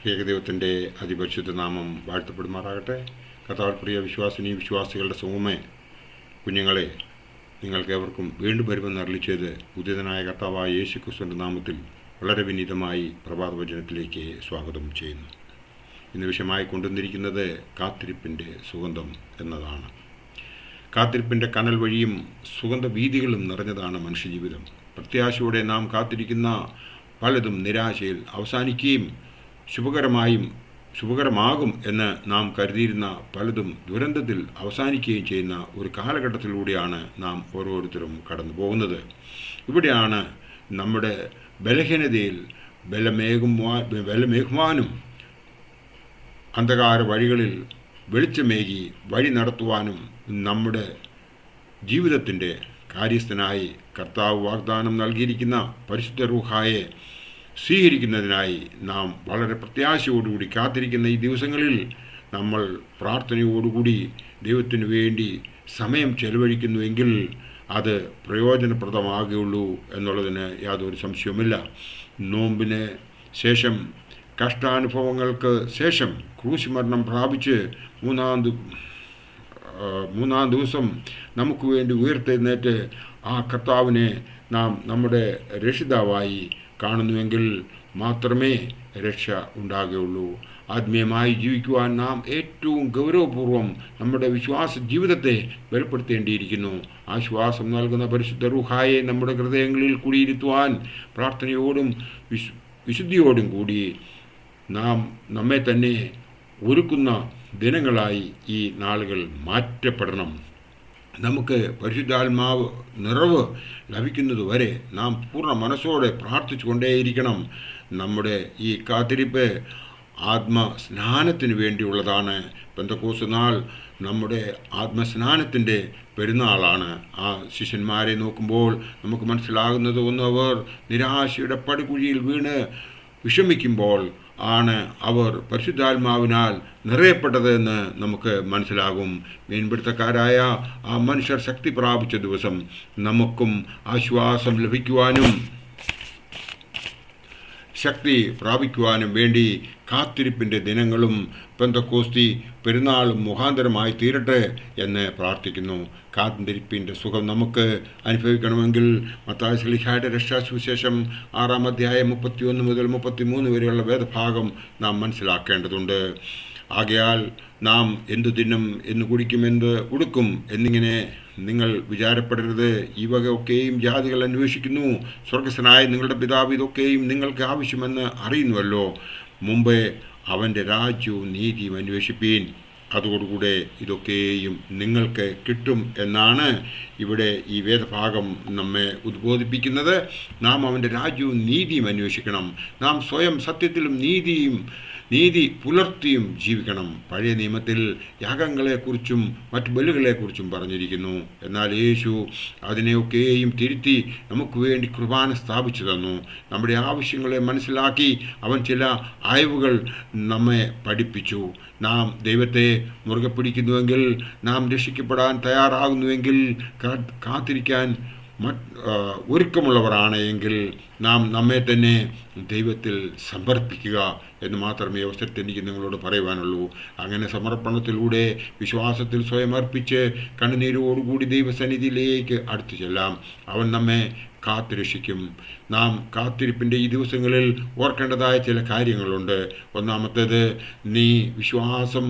ഏകദൈവത്തിൻ്റെ അതിപരിശുദ്ധ നാമം വാഴ്ത്തപ്പെടുമാറാകട്ടെ. കർത്താവിൽ പ്രിയ വിശ്വാസിനി വിശ്വാസികളുടെ സുമമേ കുഞ്ഞുങ്ങളെ, നിങ്ങൾക്കേവർക്കും വീണ്ടും വരുമെന്ന് അരുളിച്ചെയ്ത് ഉദിതനായ കർത്താവായ യേശുക്രിസ്തുവിൻ്റെ നാമത്തിൽ വളരെ വിനീതമായി പ്രഭാതവചനത്തിലേക്ക് സ്വാഗതം ചെയ്യുന്നു. ഇന്ന് വിഷയമായി കൊണ്ടുവന്നിരിക്കുന്നത് കാത്തിരിപ്പിൻ്റെ സുഗന്ധം എന്നതാണ്. കാത്തിരിപ്പിൻ്റെ കനൽ വഴിയും സുഗന്ധ വീതികളും നിറഞ്ഞതാണ് മനുഷ്യജീവിതം. പ്രത്യാശയോടെ നാം കാത്തിരിക്കുന്ന പലതും നിരാശയിൽ അവസാനിക്കുകയും ശുഭകരമാകും എന്ന് നാം കരുതിയിരുന്ന പലതും ദുരന്തത്തിൽ അവസാനിക്കുകയും ചെയ്യുന്ന ഒരു കാലഘട്ടത്തിലൂടെയാണ് നാം ഓരോരുത്തരും കടന്നു പോകുന്നത്. ഇവിടെയാണ് നമ്മുടെ ബലഹീനതയിൽ ബലമേകുവാനും അന്ധകാര വഴികളിൽ വെളിച്ചമേകി വഴി നടത്തുവാനും നമ്മുടെ ജീവിതത്തിൻ്റെ കാര്യസ്ഥനായി കർത്താവ് വാഗ്ദാനം നൽകിയിരിക്കുന്ന പരിശുദ്ധ റൂഹായെ സ്വീകരിക്കുന്നതിനായി നാം വളരെ പ്രത്യാശയോടുകൂടി കാത്തിരിക്കുന്ന ഈ ദിവസങ്ങളിൽ നമ്മൾ പ്രാർത്ഥനയോടുകൂടി ദൈവത്തിനു വേണ്ടി സമയം ചെലവഴിക്കുന്നുവെങ്കിൽ അത് പ്രയോജനപ്രദമാകുകയുള്ളൂ എന്നുള്ളതിന് യാതൊരു സംശയവുമില്ല. നോമ്പിന് ശേഷം, കഷ്ടാനുഭവങ്ങൾക്ക് ശേഷം ക്രൂശ് മരണം പ്രാപിച്ച് മൂന്നാം ദിവസം നമുക്ക് വേണ്ടി ഉയർത്തെഴുന്നേറ്റ് ആ കർത്താവിനെ നാം നമ്മുടെ രക്ഷിതാവായി കാണുന്നുവെങ്കിൽ മാത്രമേ രക്ഷ ഉണ്ടാകുകയുള്ളൂ. ആത്മീയമായി ജീവിക്കുവാൻ നാം ഏറ്റവും ഗൗരവപൂർവ്വം നമ്മുടെ വിശ്വാസ ജീവിതത്തെ ബലപ്പെടുത്തേണ്ടിയിരിക്കുന്നു. ആശ്വാസം നൽകുന്ന പരിശുദ്ധ റൂഹായെ നമ്മുടെ ഹൃദയങ്ങളിൽ കുടിയിരുത്തുവാൻ പ്രാർത്ഥനയോടും വിശുദ്ധിയോടും കൂടി നാം നമ്മെ തന്നെ ഒരുക്കുന്ന ദിനങ്ങളായി ഈ നാളുകൾ മാറ്റപ്പെടണം. നമുക്ക് പരിശുദ്ധാത്മാവ് നിറവ് ലഭിക്കുന്നതുവരെ നാം പൂർണ്ണ മനസ്സോടെ പ്രാർത്ഥിച്ചു കൊണ്ടേയിരിക്കണം. നമ്മുടെ ഈ കാത്തിരിപ്പ് ആത്മസ്നാനത്തിന് വേണ്ടിയുള്ളതാണ്. പെന്തക്കോസ്ത് നാൾ നമ്മുടെ ആത്മസ്നാനത്തിൻ്റെ പെരുന്നാളാണ്. ആ ശിഷ്യന്മാരെ നോക്കുമ്പോൾ നമുക്ക് മനസ്സിലാകുന്നത് അവർ നിരാശയുടെ പടുകുഴിയിൽ വീണ് വിഷമിക്കുമ്പോൾ ആണ് അവർ പരിശുദ്ധാത്മാവിനാൽ നിറയപ്പെട്ടതെന്ന് നമുക്ക് മനസ്സിലാകും. മീൻപിടുത്തക്കാരായ ആ മനുഷ്യർ ശക്തി പ്രാപിച്ച ദിവസം നമുക്കും ആശ്വാസം ലഭിക്കുവാനും ശക്തി പ്രാപിക്കുവാനും വേണ്ടി കാത്തിരിപ്പിൻ്റെ ദിനങ്ങളും പെന്തക്കോസ്തി പെരുന്നാളും മുഖാന്തരമായി തീരട്ടെ എന്ന് പ്രാർത്ഥിക്കുന്നു. കാത്തിരിപ്പിൻ്റെ സുഖം നമുക്ക് അനുഭവിക്കണമെങ്കിൽ മത്തായി ശ്ലീഹായുടെ രക്ഷാസുവിശേഷം 6-ാം അധ്യായം 31 മുതൽ 33 വരെയുള്ള വേദഭാഗം നാം മനസ്സിലാക്കേണ്ടതുണ്ട്. ആകയാൽ നാം എന്തു തിന്നും, എന്ന് കുടിക്കും, എന്ത് ഉടുക്കും എന്നിങ്ങനെ നിങ്ങൾ വിചാരപ്പെടരുത്. ഈ വക ഒക്കെയും ജാതികൾ അന്വേഷിക്കുന്നു. സ്വർഗസ്ഥനായ നിങ്ങളുടെ പിതാവ് ഇതൊക്കെയും നിങ്ങൾക്ക് ആവശ്യമെന്ന് അറിയുന്നുവല്ലോ. മുമ്പേ അവൻ്റെ രാജ്യവും നീതിയും അന്വേഷിപ്പീൻ, അതോടുകൂടെ ഇതൊക്കെയും നിങ്ങൾക്ക് കിട്ടും എന്നാണ് ഇവിടെ ഈ വേദഭാഗം നമ്മെ ഉദ്ബോധിപ്പിക്കുന്നത്. നാം അവൻ്റെ രാജ്യവും നീതിയും അന്വേഷിക്കണം. നാം സ്വയം സത്യത്തിലും നീതി പുലർത്തിയും ജീവിക്കണം. പഴയ നിയമത്തിൽ യാഗങ്ങളെക്കുറിച്ചും മറ്റ് ബലികളെക്കുറിച്ചും പറഞ്ഞിരിക്കുന്നു. എന്നാൽ യേശു അതിനെയൊക്കെയും തിരുത്തി നമുക്ക് വേണ്ടി കുർബാന സ്ഥാപിച്ചു തന്നു. നമ്മുടെ ആവശ്യങ്ങളെ മനസ്സിലാക്കി അവൻ ചില അയവുകൾ നമ്മെ പഠിപ്പിച്ചു. നാം ദൈവത്തെ മുറുകെ പിടിക്കുന്നുവെങ്കിൽ, നാം രക്ഷിക്കപ്പെടാൻ തയ്യാറാകുന്നുവെങ്കിൽ, കാത്തിരിക്കാൻ ഒരുക്കമുള്ളവരാണ് എങ്കിൽ നാം നമ്മെ തന്നെ ദൈവത്തിൽ സമർപ്പിക്കുക എന്ന് മാത്രമേ അവസരത്തിൽ എനിക്ക് നിങ്ങളോട് പറയുവാനുള്ളൂ. അങ്ങനെ സമർപ്പണത്തിലൂടെ വിശ്വാസത്തിൽ സ്വയം അർപ്പിച്ച് കണ്ണുനീരോടുകൂടി ദൈവസന്നിധിയിലേക്ക് അടുത്തു ചെല്ലാം. അവൻ നമ്മെ കാത്തുരക്ഷിക്കും. നാം കാത്തിരിപ്പിൻ്റെ ഈ ദിവസങ്ങളിൽ ഓർക്കേണ്ടതായ ചില കാര്യങ്ങളുണ്ട്. ഒന്നാമത്തേത്, നീ വിശ്വാസം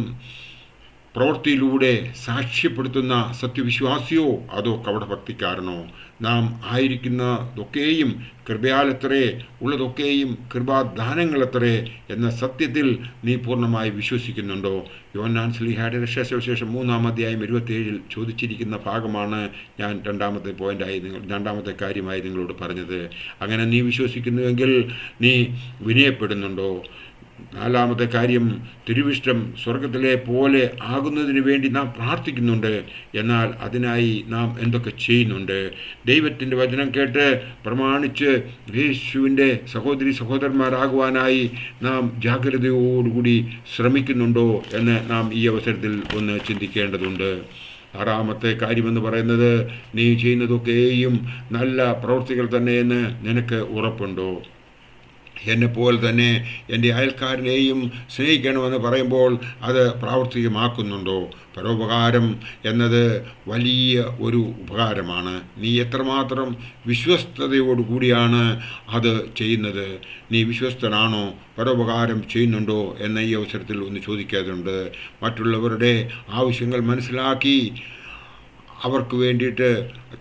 പ്രവൃത്തിയിലൂടെ സാക്ഷ്യപ്പെടുത്തുന്ന സത്യവിശ്വാസിയോ അതോ കപടഭക്തിക്കാരനോ? നാം ആയിരിക്കുന്നതൊക്കെയും കൃപയാലത്രേ, ഉള്ളതൊക്കെയും കൃപാദാനങ്ങളത്രേ എന്ന സത്യത്തിൽ നീ പൂർണ്ണമായി വിശ്വസിക്കുന്നുണ്ടോ? യോഹന്നാൻ ശ്ലീഹായുടെ രക്ഷാസുവിശേഷം 3-ാം അധ്യായം 27 ചോദിച്ചിരിക്കുന്ന ഭാഗമാണ് ഞാൻ രണ്ടാമത്തെ കാര്യമായി നിങ്ങളോട് പറഞ്ഞത്. അങ്ങനെ നീ വിശ്വസിക്കുന്നുവെങ്കിൽ നീ വിനയപ്പെടുന്നുണ്ടോ? 4-ാമത്തെ കാര്യം, തിരുവിഷ്ടം സ്വർഗത്തിലെ പോലെ ആകുന്നതിന് വേണ്ടി നാം പ്രാർത്ഥിക്കുന്നുണ്ട്. എന്നാൽ അതിനായി നാം എന്തൊക്കെ ചെയ്യുന്നുണ്ട്? ദൈവത്തിൻ്റെ വചനം കേട്ട് പ്രമാണിച്ച് യേശുവിൻ്റെ സഹോദരന്മാരാകുവാനായി നാം ജാഗ്രതയോടുകൂടി ശ്രമിക്കുന്നുണ്ടോ എന്ന് നാം ഈ അവസരത്തിൽ ഒന്ന് ചിന്തിക്കേണ്ടതുണ്ട്. 6-ാമത്തെ കാര്യമെന്ന് പറയുന്നത്, നീ ചെയ്യുന്നതൊക്കെയും നല്ല പ്രവൃത്തികൾ തന്നെയെന്ന് നിനക്ക് ഉറപ്പുണ്ടോ? എന്നെപ്പോലെ തന്നെ എൻ്റെ അയൽക്കാരനെയും സ്നേഹിക്കണമെന്ന് പറയുമ്പോൾ അത് പ്രാവർത്തികമാക്കുന്നുണ്ടോ? പരോപകാരം എന്നത് വലിയ ഒരു ഉപകാരമാണ്. നീ എത്രമാത്രം വിശ്വസ്തയോടുകൂടിയാണ് അത് ചെയ്യുന്നത്? നീ വിശ്വസ്തനാണോ? പരോപകാരം ചെയ്യുന്നുണ്ടോ എന്ന ഈ അവസരത്തിൽ ഒന്ന് ചോദിക്കേണ്ടതുണ്ട്. മറ്റുള്ളവരുടെ ആവശ്യങ്ങൾ മനസ്സിലാക്കി അവർക്ക് വേണ്ടിയിട്ട്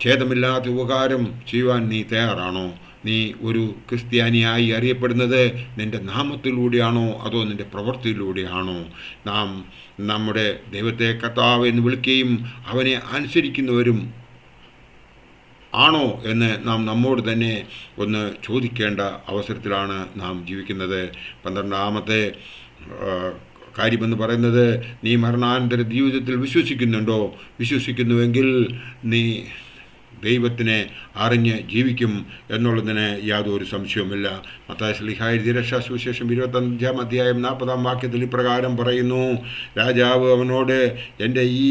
ഛേദമില്ലാത്ത ഉപകാരം ചെയ്യുവാൻ നീ തയ്യാറാണോ? നീ ഒരു ക്രിസ്ത്യാനിയായി അറിയപ്പെടുന്നത് നിൻ്റെ നാമത്തിലൂടെയാണോ അതോ നിൻ്റെ പ്രവൃത്തിയിലൂടെയാണോ? നാം നമ്മുടെ ദൈവത്തെ കർത്താവ് എന്ന് വിളിക്കുകയും അവനെ അനുസരിക്കുന്നവരും ആണോ എന്ന് നാം നമ്മോട് തന്നെ ഒന്ന് ചോദിക്കേണ്ട അവസരത്തിലാണ് നാം ജീവിക്കുന്നത്. 12-ാമത്തെ കാര്യമെന്ന് പറയുന്നത്, നീ മരണാനന്തര ജീവിതത്തിൽ വിശ്വസിക്കുന്നുണ്ടോ? വിശ്വസിക്കുന്നുവെങ്കിൽ നീ ദൈവത്തിനെ അറിഞ്ഞ് ജീവിക്കും എന്നുള്ളതിന് യാതൊരു സംശയവുമില്ല. മത്തായി ശ്ലീഹാ എഴുതിയ രക്ഷാസുവിശേഷം 25-ാം അധ്യായം 40-ാം വാക്യത്തിൽ ഇപ്രകാരം പറയുന്നു, രാജാവ് അവനോട്, എൻ്റെ ഈ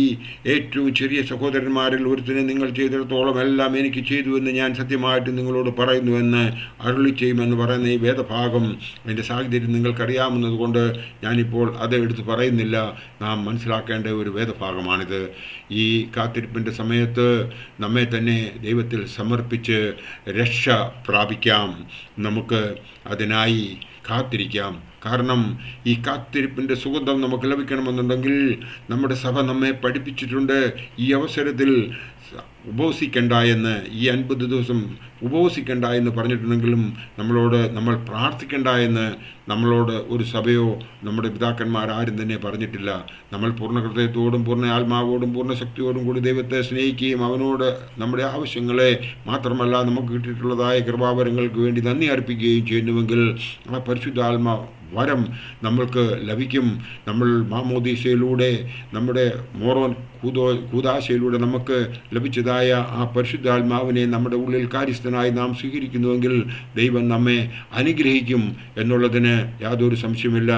ഏറ്റവും ചെറിയ സഹോദരന്മാരിൽ ഒരുത്തിനെ നിങ്ങൾ ചെയ്തിടത്തോളം എല്ലാം എനിക്ക് ചെയ്തുവെന്ന് ഞാൻ സത്യമായിട്ട് നിങ്ങളോട് പറയുന്നുവെന്ന് അരുളി ചെയ്യുമെന്ന് പറയുന്ന ഈ വേദഭാഗം, അതിൻ്റെ സാഹചര്യം നിങ്ങൾക്കറിയാവുന്നതുകൊണ്ട് ഞാനിപ്പോൾ അത് എടുത്ത് പറയുന്നില്ല. നാം മനസ്സിലാക്കേണ്ട ഒരു വേദഭാഗമാണിത്. ഈ കാത്തിരിപ്പിൻ്റെ സമയത്ത് നമ്മെ തന്നെ ദൈവത്തിൽ സമർപ്പിച്ച് രക്ഷ പ്രാപിക്കാം. നമുക്ക് അതിനായി കാത്തിരിക്കാം. കാരണം ഈ കാത്തിരിപ്പിൻ്റെ സുഗന്ധം നമുക്ക് ലഭിക്കണമെന്നുണ്ടെങ്കിൽ നമ്മുടെ സഭ നമ്മെ പഠിപ്പിച്ചിട്ടുണ്ട്. ഈ അവസരത്തിൽ ഉപവസിക്കണ്ട എന്ന്, ഈ 50 ദിവസം ഉപവസിക്കണ്ട എന്ന് പറഞ്ഞിട്ടുണ്ടെങ്കിലും നമ്മൾ പ്രാർത്ഥിക്കണ്ട എന്ന് നമ്മളോട് ഒരു സഭയോ നമ്മുടെ പിതാക്കന്മാരാരും തന്നെ പറഞ്ഞിട്ടില്ല. നമ്മൾ പൂർണ്ണ ഹൃദയത്തോടും പൂർണ്ണ ആത്മാവോടും പൂർണ്ണ ശക്തിയോടും കൂടി ദൈവത്തെ സ്നേഹിക്കുകയും അവനോട് നമ്മുടെ ആവശ്യങ്ങളെ മാത്രമല്ല നമുക്ക് കിട്ടിയിട്ടുള്ളതായ കൃപാവരങ്ങൾക്ക് വേണ്ടി നന്ദി അർപ്പിക്കുകയും ചെയ്യുന്നുവെങ്കിൽ ആ പരിശുദ്ധാത്മാ വരം നമ്മൾക്ക് ലഭിക്കും. നമ്മൾ മാമോദീസയിലൂടെ, നമ്മുടെ മോറോൻ കൂദാശയിലൂടെ നമുക്ക് ലഭിച്ചതായ ആ പരിശുദ്ധാത്മാവിനെ നമ്മുടെ ഉള്ളിൽ കാര്യസ്ഥനായി നാം സ്വീകരിക്കുന്നുവെങ്കിൽ ദൈവം നമ്മെ അനുഗ്രഹിക്കും എന്നുള്ളതിന് യാതൊരു സംശയമില്ല.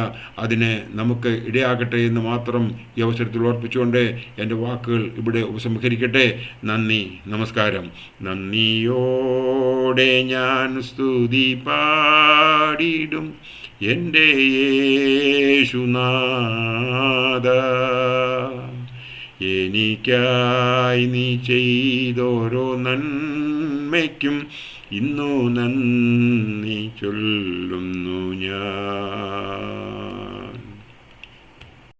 അതിന് നമുക്ക് ഇടയാകട്ടെ എന്ന് മാത്രം ഈ അവസരത്തിൽ ഓർപ്പിച്ചുകൊണ്ട് എൻ്റെ വാക്കുകൾ ഇവിടെ ഉപസംഹരിക്കട്ടെ. നന്ദി, നമസ്കാരം. നന്ദിയോടെ ഞാൻ സ്തുതി പാടിടും എൻ്റെ യേശുനാഥ, എനിക്കായി നീ ചെയ്തോരോ നന്മയ്ക്കും ഇന്നു നന്ദി ചൊല്ലുന്നു ഞാൻ.